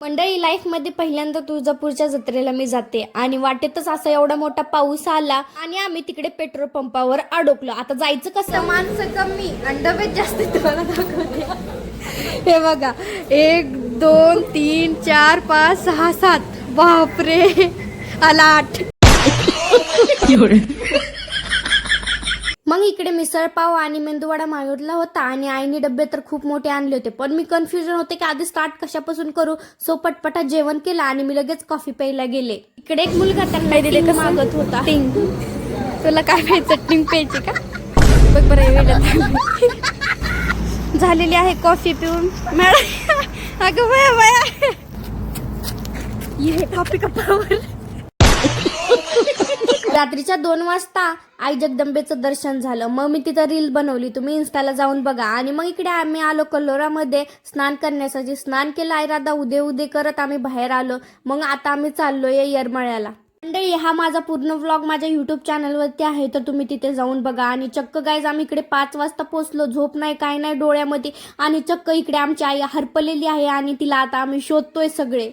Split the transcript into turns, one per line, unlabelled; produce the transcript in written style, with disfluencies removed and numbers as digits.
मंडळी, लाईफमध्ये पहिल्यांदा तुळजापूरच्या जत्रेला मी जाते आणि वाटेतच असा एवढा मोठा पाऊस आला आणि आम्ही तिकडे पेट्रोल पंपावर अडकलो. आता जायचं कसं? माणसं कमी आणि डबेच जास्त. तुम्हाला दाखवते, हे बघा, 1 2 3 4 5 6 7. बापरे, आला 8. मग इकडे मिसळपाव आणि मेंदूवडा मागवला होता आणि आईने डबे तर खूप मोठे आणले होते, पण मी कन्फ्युजन होते की आधी स्टार्ट कशापासून करू. सो पटपटा जेवण केलं आणि मी लगेच कॉफी प्यायला गेले. इकडे एक मुलगा त्यांना दिले कसं मागत होता. टिंग, तुला काय प्यायचं? टिंग प्यायची का? बघ बरं, झालेली आहे कॉफी पिऊन. अगं बया बया, ये कॉफी कपावर. रात्रीच्या 2 वाजता आई जगदंबेचं दर्शन झालं. मग मी तिथं रील बनवली, तुम्ही इन्स्टाला जाऊन बघा. आणि मग इकडे आम्ही आलो कल्लोरामध्ये स्नान करण्यासाठी. स्नान केलं आयराधा उदे उदे करत आम्ही बाहेर आलो. मग आता आम्ही चाललोय येरमाळ्याला. मंडळी, हा माझा पूर्ण व्लॉग माझ्या युट्यूब चॅनलवरती आहे, तर तुम्ही तिथे जाऊन बघा. आणि चक्क गाईज, आम्ही इकडे 5 वाजता पोहोचलो. झोप नाही, काय नाही डोळ्यामध्ये. आणि चक्क इकडे आमची आई हरपलेली आहे आणि तिला आता आम्ही शोधतोय सगळे.